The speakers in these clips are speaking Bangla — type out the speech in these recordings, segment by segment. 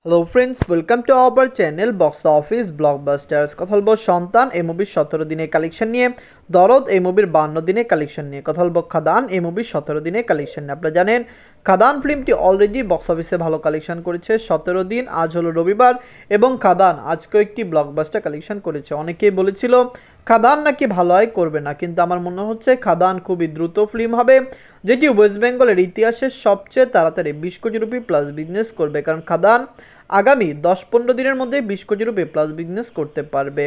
Hello friends, welcome to our channel box office blockbusters. কথা বলবো সন্তান এই মুভির 17 দিনের কালেকশন নিয়ে, দরদ এই মুভির 52 দিনের কালেকশন নিয়ে, কথা বলবো খাদান এই মুভির 17 দিনের কালেকশন নিয়ে। আপনারা জানেন খাদান ফিল্মটি অলরেডি বক্স অফিসে ভালো কালেকশন করেছে 17 দিন, আজ হলো রবিবার, এবং খাদান আজকেও একটি ব্লকবাস্টার কালেকশন করেছে। অনেকেই বলেছিল খাদান নাকি ভালো আয় করবে না, কিন্তু আমার মনে হচ্ছে খাদান খুবই দ্রুত ফিল্ম হবে, যেটি ওয়েস্ট বেঙ্গলের ইতিহাসে সবচেয়ে তাড়াতাড়ি 20 কোটি রুপি প্লাস বিজনেস করবে, কারণ খাদান আগামী 10-15 দিনের মধ্যে 20 কোটি রুপি প্লাস বিজনেস করতে পারবে।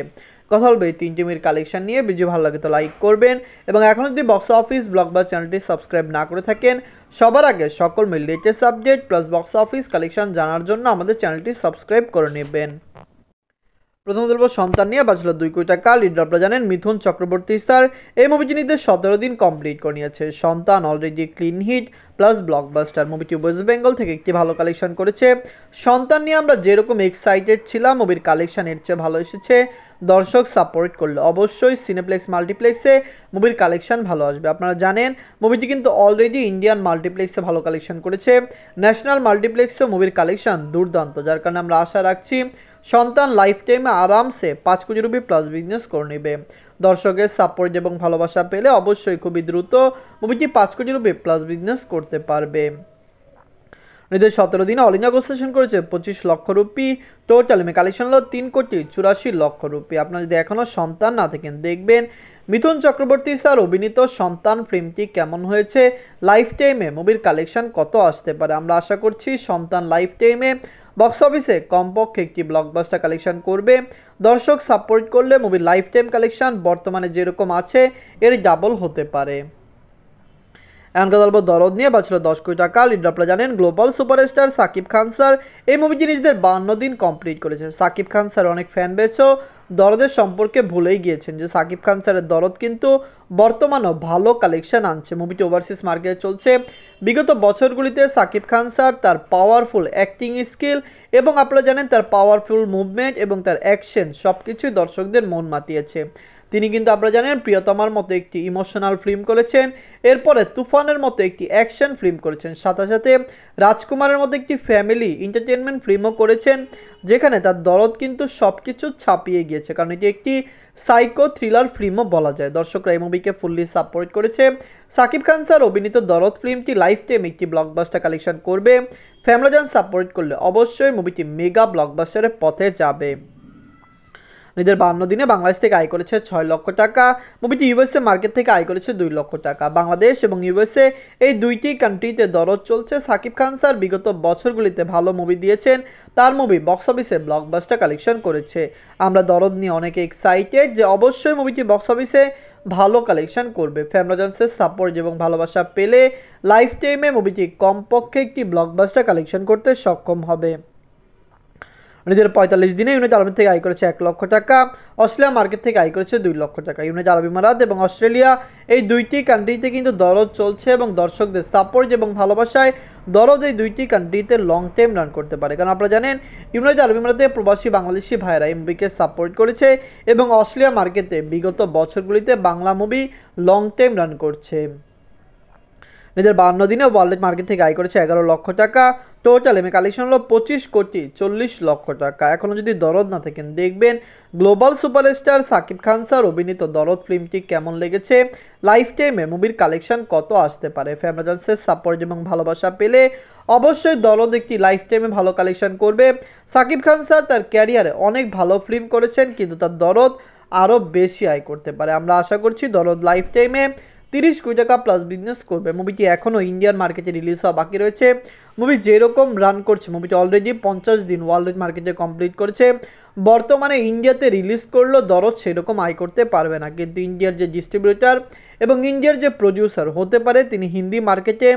কথা বলবে এই তিনটি মির কালেকশন নিয়ে। ভিডিও ভালো লাগে তো লাইক করবেন, এবং এখন যদি বক্স অফিস ব্লকবাস্টার চ্যানেলটি সাবস্ক্রাইব না করে থাকেন, সবার আগে সকল মিল latest update plus box office collection জানার জন্য আমাদের চ্যানেলটি সাবস্ক্রাইব করে নেবেন। প্রথম বলবো সন্তান নিয়ে বাঁচল 2 কোটি টাকা। লিডার আপনারা জানেন মিথুন চক্রবর্তী স্যার। এই মুভিটি নিতে 17 দিন কমপ্লিট করে নিয়েছে। Santaan already clean hit plus blockbuster. মুভিটি ওয়েস্ট বেঙ্গল থেকে একটি ভালো কালেকশন করেছে। সন্তান নিয়ে আমরা যেরকম এক্সাইটেড ছিলাম, মুভির কালেকশন এর চেয়ে ভালো এসেছে। দর্শক সাপোর্ট করলে অবশ্যই সিনেপ্লেক্স মাল্টিপ্লেক্সে মুভির কালেকশন ভালো আসবে। আপনারা জানেন মুভিটি কিন্তু অলরেডি ইন্ডিয়ান মাল্টিপ্লেক্সে ভালো কালেকশন করেছে। ন্যাশনাল মাল্টিপ্লেক্সে মুভির কালেকশন দুর্দান্ত, যার কারণে আমরা আশা রাখছি সন্তান লাইফ টাইমে আরামসে 5 কোটি রুপি প্লাস বিজনেস করে নেবে। দর্শকের সাপোর্ট এবং ভালোবাসা পেলে অবশ্যই খুবই দ্রুত মুভিটি 5 কোটি রুপি প্লাস বিজনেস করতে পারবে। নিজের 17 দিনে অল ইন্ডিয়া সেশন করেছে 25 লক্ষ রুপি। টোটাল কালেকশন হলো 3 কোটি 84 লক্ষ রুপি। আপনারা যদি এখনও সন্তান না থাকেন, দেখবেন মিথুন চক্রবর্তী স্যার অভিনীত সন্তান ফিল্মটি কেমন হয়েছে, লাইফ টাইমে মুভির কালেকশন কত আসতে পারে। আমরা আশা করছি সন্তান লাইফ টাইমে বক্স অফিসে কমপক্ষে একটি ব্লকবাস্টার কালেকশন করবে। দর্শক সাপোর্ট করলে মুভির লাইফ টাইম কালেকশন বর্তমানে যেরকম আছে এর ডাবল হতে পারে। এখন কথা বলবো দরদ নিয়ে বাঁচল 10 কোটি টাকা। লিডার আপনারা জানেন global superstar Shakib Khan sir. এই মুভিটি নিজেদের 52 দিন কমপ্লিট করেছে। সাকিব খান স্যার অনেক ফ্যান বেসও দরদের সম্পর্কে ভুলেই গিয়েছেন যে সাকিব খান স্যারের দরদ কিন্তু বর্তমানেও ভালো কালেকশন আনছে। মুভিটি ওভারসিজ মার্কেটে চলছে। বিগত বছরগুলিতে সাকিব খান স্যার তার পাওয়ারফুল অ্যাক্টিং স্কিল এবং আপনারা জানেন তার পাওয়ারফুল মুভমেন্ট এবং তার অ্যাকশন সব কিছুই দর্শকদের মন মাতিয়েছে। তিনি কিন্তু আপনারা জানেন প্রিয়তমার মতো একটি ইমোশনাল ফিল্ম করেছেন, এরপরে তুফানের মতো একটি অ্যাকশন ফিল্ম করেছেন, সাথে সাথে রাজকুমারের মতো একটি ফ্যামিলি এন্টারটেনমেন্ট ফিল্মও করেছেন, যেখানে তার দরদ কিন্তু সব কিছু ছাপিয়ে গিয়েছে, কারণ এটি একটি সাইকো থ্রিলার ফিল্মও বলা যায়। দর্শকরা এই মুভিকে ফুললি সাপোর্ট করেছে। সাকিব খান স্যার অভিনীত দরদ ফিল্মটি লাইফ টাইম একটি ব্লকবাস্টার কালেকশন করবে। ফ্যামিলিজন সাপোর্ট করলে অবশ্যই মুভিটি মেগা ব্লকবাস্টারের পথে যাবে। নিজের 52 দিনে বাংলাদেশ থেকে আয় করেছে 6 লক্ষ টাকা। মুভিটি ইউএসএ মার্কেট থেকে আয় করেছে 2 লক্ষ টাকা। বাংলাদেশ এবং ইউএসএ এই দুইটি কান্ট্রিতে দরদ চলছে। সাকিব খান স্যার বিগত বছরগুলিতে ভালো মুভি দিয়েছেন, তার মুভি বক্স অফিসে ব্লকবাস্টার কালেকশন করেছে। আমরা দরদ নিয়ে অনেকে এক্সাইটেড যে অবশ্যই মুভিটি বক্স অফিসে ভালো কালেকশন করবে। ফ্যামিলিজন্সের সাপোর্ট এবং ভালোবাসা পেলে লাইফ টাইমে মুভিটি কমপক্ষে একটি ব্লকবাস্টার কালেকশন করতে সক্ষম হবে। নিজের 45 দিনে ইউনাইটেড আরব থেকে আয় করেছে 1 লক্ষ টাকা। অস্ট্রেলিয়া মার্কেট থেকে আয় করেছে 2 লক্ষ টাকা। ইউনাইটেড আরব আমিরাত এবং অস্ট্রেলিয়া এই দুইটি কান্ট্রিতে কিন্তু দরদ চলছে, এবং দর্শকদের সাপোর্ট এবং ভালোবাসায় দরদ এই দুইটি কান্ট্রিতে লং টাইম রান করতে পারে, কারণ আপনারা জানেন ইউনাইটেড আরব আমিরাতে প্রবাসী বাংলাদেশি ভাইয়েরা এই মুভিকে সাপোর্ট করেছে, এবং অস্ট্রেলিয়া মার্কেটে বিগত বছরগুলিতে Bangla movie long time run করছে। নিজের 52 দিনে ওয়ার্ল্ড মার্কেট থেকে আয় করেছে 11 লক্ষ টাকা। টোটাল কালেকশন হলো 25 কোটি 40 লক্ষ টাকা। এখনও যদি দরদ না থাকেন, দেখবেন global superstar Shakib Khan sir অভিনীত দরদ ফিল্মটি কেমন লেগেছে, লাইফ টাইমে মুভির কালেকশন কত আসতে পারে। ফ্যামিলিজন্সের সাপোর্ট এবং ভালোবাসা পেলে অবশ্যই দরদ একটি লাইফ টাইমে ভালো কালেকশন করবে। সাকিব খান স্যার তার ক্যারিয়ারে অনেক ভালো ফিল্ম করেছেন, কিন্তু তার দরদ আরও বেশি আয় করতে পারে। আমরা আশা করছি দরদ লাইফ টাইমে 30 কোটি টাকা প্লাস বিজনেস করবে। মুভিটি এখনও ইন্ডিয়ান মার্কেটে রিলিজ হওয়া বাকি রয়েছে। মুভি যেরকম রান করছে, মুভিটি অলরেডি 50 দিন ওয়ার্ল্ড মার্কেটে কমপ্লিট করেছে। বর্তমানে ইন্ডিয়াতে রিলিজ করলেও দরদ সেরকম আয় করতে পারবে না, কিন্তু ইন্ডিয়ার যে ডিস্ট্রিবিউটার এবং ইন্ডিয়ার যে প্রডিউসার হতে পারে, তিনি হিন্দি মার্কেটে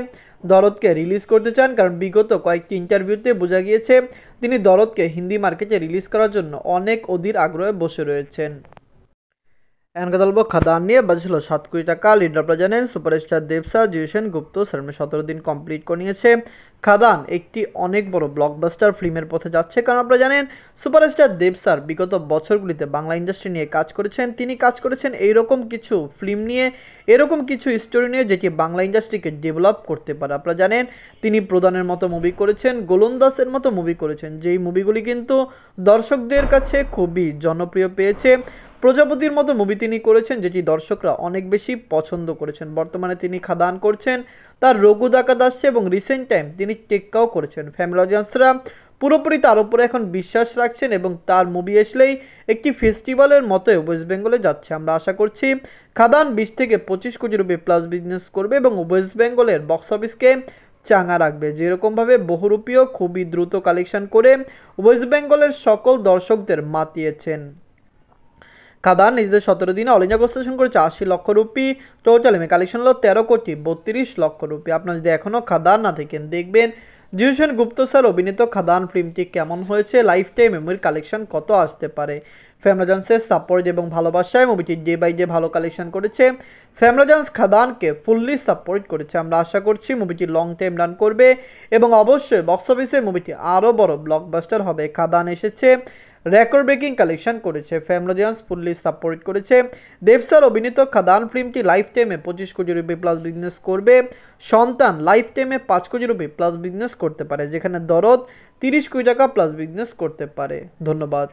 দরদকে রিলিজ করতে চান, কারণ বিগত কয়েকটি ইন্টারভিউতে বোঝা গিয়েছে তিনি দরদকে হিন্দি মার্কেটে রিলিজ করার জন্য অনেক অধীর আগ্রহে বসে রয়েছেন। এখন কথা বলবো খাদান নিয়ে। বাজেট ছিল 7 কোটি টাকা। লিডার আপনারা জানেন সুপারস্টার দেবসা, জিউসেন গুপ্ত সামনে 17 দিন কমপ্লিট করে নিয়েছে। খাদান একটি অনেক বড় ব্লকবাস্টার ফিল্মের পথে যাচ্ছে, কারণ আপনারা জানেন সুপারস্টার দেবসার বিগত বছরগুলিতে বাংলা ইন্ডাস্ট্রি নিয়ে কাজ করেছেন। তিনি কাজ করেছেন এইরকম কিছু ফিল্ম নিয়ে, এরকম কিছু স্টোরি নিয়ে যেটি বাংলা ইন্ডাস্ট্রিকে ডেভেলপ করতে পারে। আপনারা জানেন তিনি প্রধানের মতো মুভি করেছেন, গোলন্দাজের মতো মুভি করেছেন, যেই মুভিগুলি কিন্তু দর্শকদের কাছে খুবই জনপ্রিয় পেয়েছে। প্রজাপতির মতো মুভি তিনি করেছেন, যেটি দর্শকরা অনেক বেশি পছন্দ করেছেন। বর্তমানে তিনি খাদান করছেন, তার রঘু ডাকাত আসছে এবং রিসেন্ট টাইম তিনি টেক্কাও করেছেন। ফ্যামিলি অডিয়েন্সরা পুরোপুরি তার উপরে এখন বিশ্বাস রাখছেন এবং তার মুভি আসলেই একটি ফেস্টিভ্যালের মতো ওয়েস্ট বেঙ্গলে যাচ্ছে। আমরা আশা করছি খাদান 20 থেকে 25 কোটি রুপি প্লাস বিজনেস করবে এবং ওয়েস্ট বেঙ্গলের বক্স অফিসকে চাঙা রাখবে। যেরকমভাবে বহুরূপীয় খুবই দ্রুত কালেকশন করে ওয়েস্ট বেঙ্গলের সকল দর্শকদের মাতিয়েছেন। খাদান নিজেদের 17 দিনে অল ইন্ডিয়া প্রস্তাশন করেছে 80 লক্ষ রুপি। টোটাল কালেকশন হলো 13 কোটি 32 লক্ষ রুপি। আপনারা যদি এখনও খাদান না দেখেন, দেখবেন জিউসেন গুপ্ত স্যার অভিনীত খাদান ফিল্মটি কেমন হয়েছে, লাইফ টাইম মেমোরির কালেকশন কত আসতে পারে। ফ্যামিলিজন্সের সাপোর্ট এবং ভালোবাসায় মুভিটি ডে বাই ডে ভালো কালেকশন করেছে। ফ্যামিলিজন্স খাদানকে ফুললি সাপোর্ট করেছে। আমরা আশা করছি মুভিটি লং টাইম রান করবে এবং অবশ্যই বক্স অফিসে মুভিটি আরও বড় ব্লকবাস্টার হবে। খাদান এসেছে, রেকর্ড ব্রেকিং কালেকশন করেছে, ফ্যামিলিজন্স ফুললি সাপোর্ট করেছে। দেবসার অভিনীত খাদান ফিল্মটি লাইফ টাইমে 25 কোটি রুপি প্লাস বিজনেস করবে। সন্তান লাইফ টাইমে 5 কোটি রুপি প্লাস বিজনেস করতে পারে, যেখানে দরদ 30 কোটি টাকা প্লাস বিজনেস করতে পারে। ধন্যবাদ।